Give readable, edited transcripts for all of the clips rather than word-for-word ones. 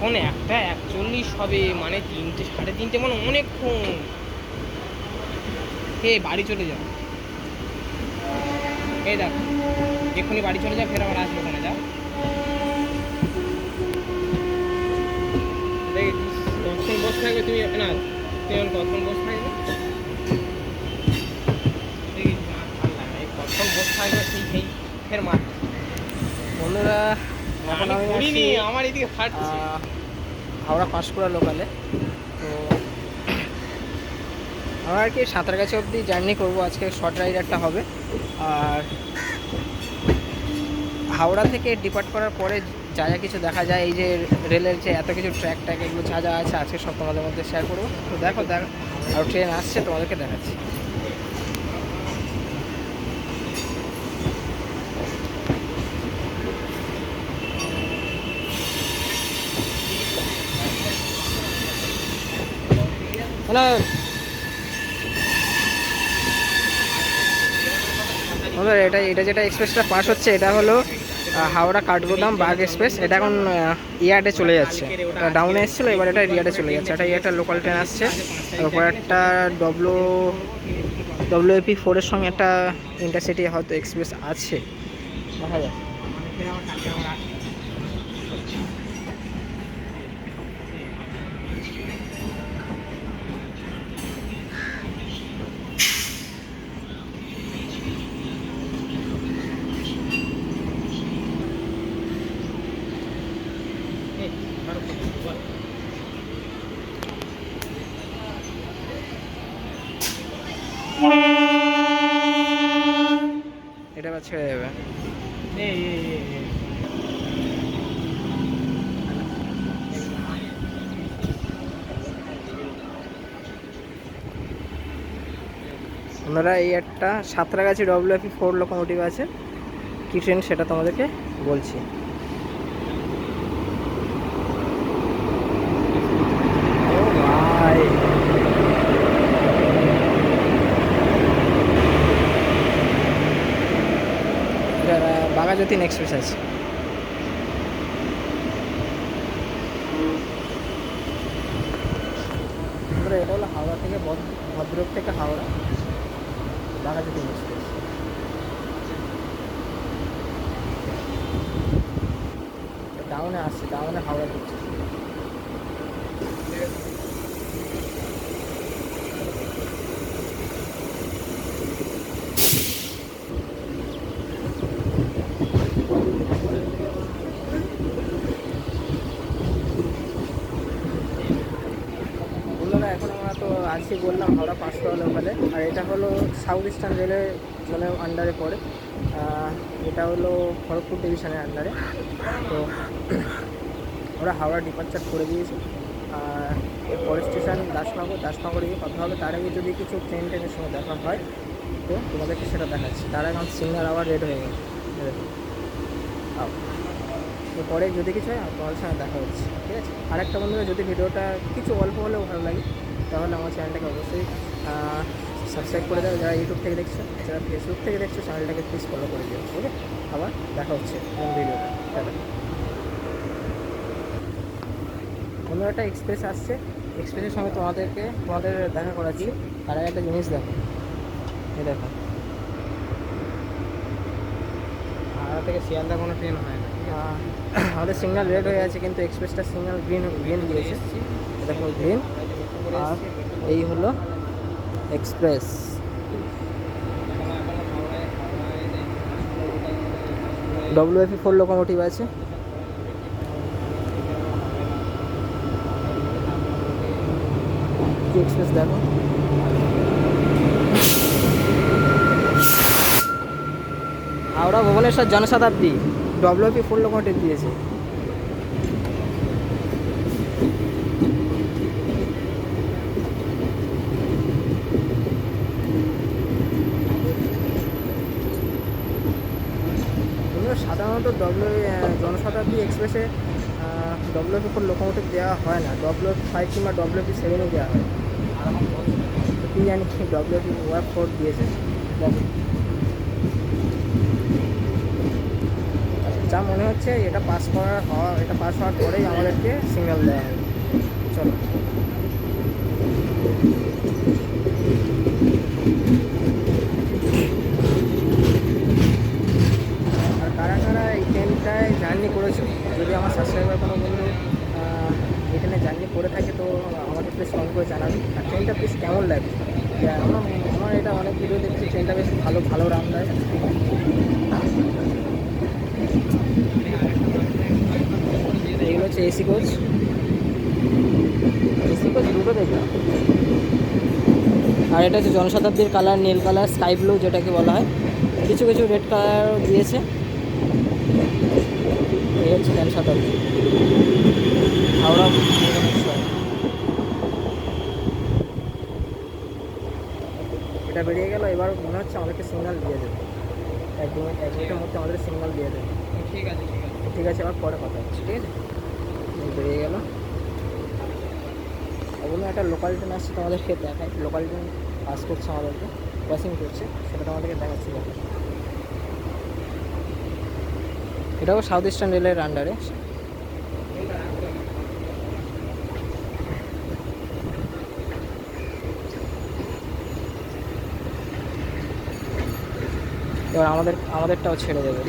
এখন 1:41 হবে, মানে 3টে 3:30, মানে অনেকক্ষণ। হে বাড়ি চলে যাও, এই দেখ এক্ষুনি বাড়ি চলে যাও, ফের আবার আসবো ওখানে। যাও, দেখিস কতক্ষণ বসে থাকবে তুমি, না তুমি কতক্ষণ বসে থাকবে, দেখিস না ভালো লাগে না, এই কতক্ষণ বসে থাকবে সেই ফের মার। বন্ধুরা এখন আমি করিনি, আমার এদিকে ফাটছে। হাওড়া পাঁশকুড়া লোকালে। তো আমরা আর কি সাঁতরাগাছি অবধি জার্নি করব, আজকে শর্ট রাইড একটা হবে। আর হাওড়া থেকে ডিপার্ট করার পরে যা যা কিছু দেখা যায়, এই যে রেলের যে এত কিছু ট্র্যাক ট্র্যাক এগুলো যা যা আছে আজকে সব তোমাদের মধ্যে শেয়ার করবো। তো দেখো আর ট্রেন আসছে, তোমাদেরকে দেখাচ্ছি। হ্যালো বন্ধুরা, এটা যেটা এক্সপ্রেসটা পাস হচ্ছে, এটা হলো হাওড়া কাঠগোদাম বাগ এক্সপ্রেস। এটা এখন ইয়ার্ডে চলে যাচ্ছে, ডাউনে এসেছিলো, এবার এটা ইয়ার্ডে চলে যাচ্ছে। এটা একটা লোকাল ট্রেন আসছে, তারপর একটা WAP4-এর সঙ্গে একটা ইন্টারসিটি হয়তো এক্সপ্রেস আছে, দেখা যায়। এটা আবার ছেড়ে যাবে। আপনারা এই একটা সাঁতরাগাছি WAP4 লোকোমোটিভ আছে, কি ট্রেন সেটা তোমাদেরকে বলছি। বাঘাযতীন এক্সপ্রেস আছে। এটা হলো হাওড়া থেকে ভদ্রক থেকে হাওড়া বাঘাযতীন এক্সপ্রেস। ডাউনে আসছে, ডাউনে হাওড়া দিচ্ছে। এখন আমরা তো আছি বললাম হাওড়া পাঁশকুড়া লোকালে, আর এটা হলো সাউথ ইস্টার্ন রেলের জোনের আন্ডারে পড়ে। এটা হলো খড়গপুর ডিভিশনের আন্ডারে। তো ওরা হাওড়া ডিপার্চার করে দিয়েছে, আর পরের স্টেশন দাসনগরে গিয়ে কথা হবে। তার আগে যদি কিছু ট্রেনের সঙ্গে দেখা হয় তো তোমাদেরকে সেটা দেখাচ্ছি। তার এখন সিগন্যাল আবার রেড হয়ে গেছে। তো পরে যদি কিছু হয় তোমাদের সঙ্গে দেখা হচ্ছে, ঠিক আছে। আরেকটা বন্ধুরা, যদি ভিডিওটা কিছু অল্প হলেও ভালো লাগে তাহলে আমার চ্যানেলটাকে অবশ্যই সাবস্ক্রাইব করে দাও। যারা ইউটিউব থেকে দেখছো, যারা ফেসবুক থেকে দেখছো, চ্যানেলটাকে প্লিজ ফলো করে দিও। ওকে, আবার দেখা হচ্ছে ভিডিওটা। অন্য একটা এক্সপ্রেস আসছে, এক্সপ্রেসের সঙ্গে তোমাদের দেখা করাচ্ছি। তার আগে একটা জিনিস দেখো, এই দেখো হাওড়া থেকে শিয়ালদা কোনো ট্রেন হয় না, আমাদের সিগন্যাল রেড হয়ে আছে, কিন্তু এক্সপ্রেসটার সিগন্যাল গ্রিন দিয়েছে। দেখো গ্রিন। আর এই হলো এক্সপ্রেস। WAP4 লোকোমোটিভ আছে। এক্সপ্রেস দেখো, হাওড়া ভুবনেশ্বর জনশতাব্দী WAP4 লোকোমোটিভ দিয়েছে। সাধারণত জনশতাব্দী এক্সপ্রেসে WAP4 লোকোমোটিভ দেওয়া হয় না, WAP5 কিংবা WAP7 দেওয়া হয়। কি জানি WAP4 দিয়েছে। যা মনে হচ্ছে এটা পাস হওয়ার পরেই আমাদেরকে সিগন্যাল দেওয়া হবে। চলো। আর কারা কারা এই ট্রেনটায় জার্নি করেছো, যদি আমার সাবস্ক্রাইবার কোনো বন্ধু এই ট্রেনে জার্নি করে থাকে তো আমাকে প্লিজ কমেন্ট করে জানাবে। আর ট্রেনটা প্লিজ কেমন লাগে। আমার এটা অনেক ভিডিও দেখছি, ট্রেনটা বেশ ভালো রান দেয়। এগুলো হচ্ছে এসি কোচ দুটো দেখলাম। আর এটা হচ্ছে জনশতাব্দীর কালার, নীল কালার, স্কাই ব্লু যেটাকে বলা হয়, কিছু কিছু রেড কালার দিয়েছে। এই হচ্ছে জনশতাব্দী হাওড়া ভুবনেশ্বর। এটা বেরিয়ে গেল, এবার মনে হচ্ছে আমাদেরকে সিগন্যাল দিয়ে দেবে। এক মিনিটের মধ্যে আমাদের সিগন্যাল দিয়ে দেবে। ঠিক আছে, আবার পরে কথা হচ্ছে। ঠিক আছে, বেরিয়ে গেল। ওগুলো একটা লোকাল ট্রেন আসছে, তোমাদেরকে দেখায়। লোকাল ট্রেন পাস করছে আমাদেরকে, ক্রসিং করছে, সেটা তোমাদেরকে দেখাচ্ছি। এটাও সাউথ ইস্টার্ন রেলের আন্ডারে। এবার আমাদেরটাও ছেড়ে দেবে।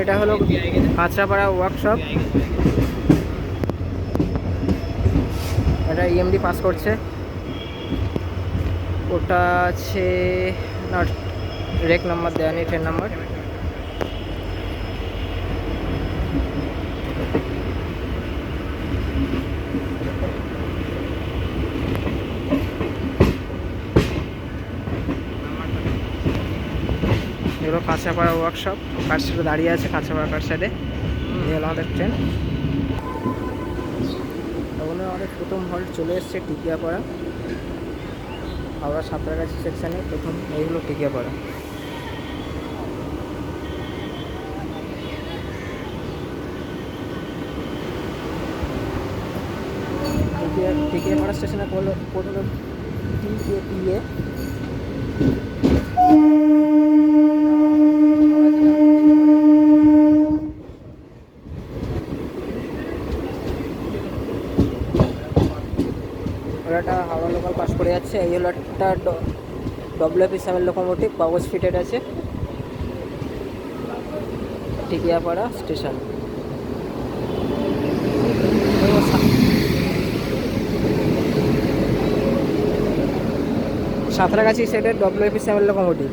এটা হলো কাঁচরাপাড়া ওয়ার্কশপ। এটা ইএমডি পাস করছে। ওটা আছে না, রেক নাম্বার দেওয়া নেই, ট্রেন নাম্বার। এগুলো কাঁচরাপাড়া ওয়ার্কশপ, কার সাইডে দাঁড়িয়ে আছে, কাঁচরাপাড়া কার সাইডে। এই হলো আমাদের ট্রেন। ওখানে আমাদের প্রথম হল্ট চলে এসছে টিকিয়াপাড়া, হাওড়া সাঁতরাগাছি সেকশানে প্রথম। এই হলো টিকিয়াপাড়া। টিকিয়াপাড়া স্টেশনে কোড হলো TAPA। ওটা হাওড়া লোকাল পাস করে যাচ্ছে। এই হলো একটা WF7 লোকোমোটিভ, কাগজ ফিটেড আছে, টিকিয়াপাড়া স্টেশন। সাঁতরাগাছি সাইডের WF7 লোকোমোটিভ,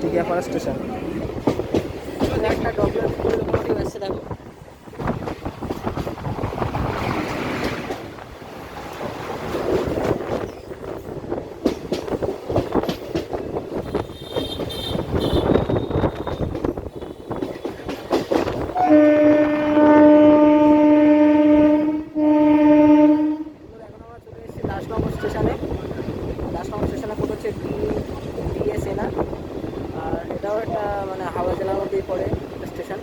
টিকিয়াপাড়া স্টেশন। একটা WF লোকোমোটিভ আসছে, দেখো। দাসনগর স্টেশনে কোড হচ্ছে DSA না। আর এটাও একটা মানে হাওড়া জেলার মধ্যেই পড়ে একটা স্টেশন,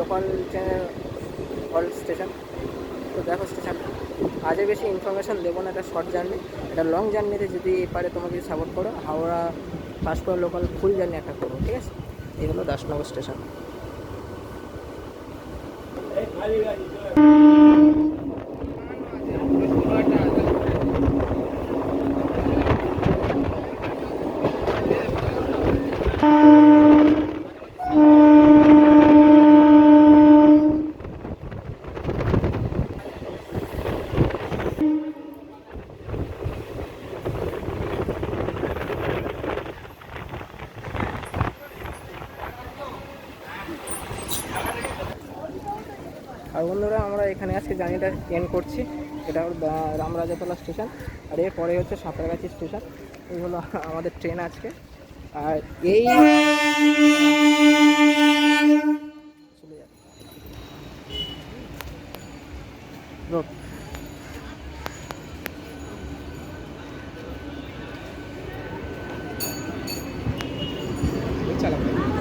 লোকাল ট্রেনের হল্ট স্টেশন। তো দেখো স্টেশনটা। আজে বেশি ইনফরমেশান দেবো না, এটা শর্ট জার্নি। এটা লং জার্নিতে যদি পারে তোমাকে সাপোর্ট করো, হাওড়া পাঁচপাড়া লোকাল ফুল জার্নি একটা করো। ঠিক আছে, এই হলো দাসনগর স্টেশন। আর বন্ধুরা, আমরা এখানে আজকে জার্নিটা এন্ড করছি। এটা হলো রামরাজাতলা স্টেশন, আর এরপরে হচ্ছে সাঁতরাগাছি স্টেশন। এই হলো আমাদের ট্রেন আজকে। আর এই চলে যাবে চালাবো।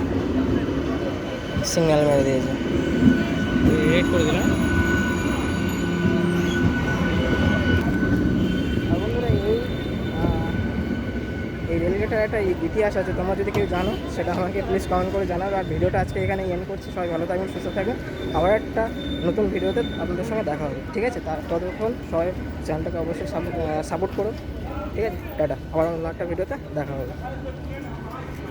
সিগন্যাল মেরে দিয়েছে। রেড করে দিলাম। আর বন্ধুরা এই রেলগেটের একটা ইতিহাস আছে, তোমরা যদি কেউ জানো সেটা আমাকে প্লিজ কমেন্ট করে জানাবে। আর ভিডিওটা আজকে এখানে এন্ড করছি। সবাই ভালো থাকবেন, সুস্থ থাকবেন। আবার একটা নতুন ভিডিওতে আপনাদের সঙ্গে দেখা হবে, ঠিক আছে? ততক্ষণ সবাই চ্যানেলটাকে অবশ্যই সাপোর্ট করো, ঠিক আছে? টাটা, আবার অন্য একটা ভিডিওতে দেখা হবে।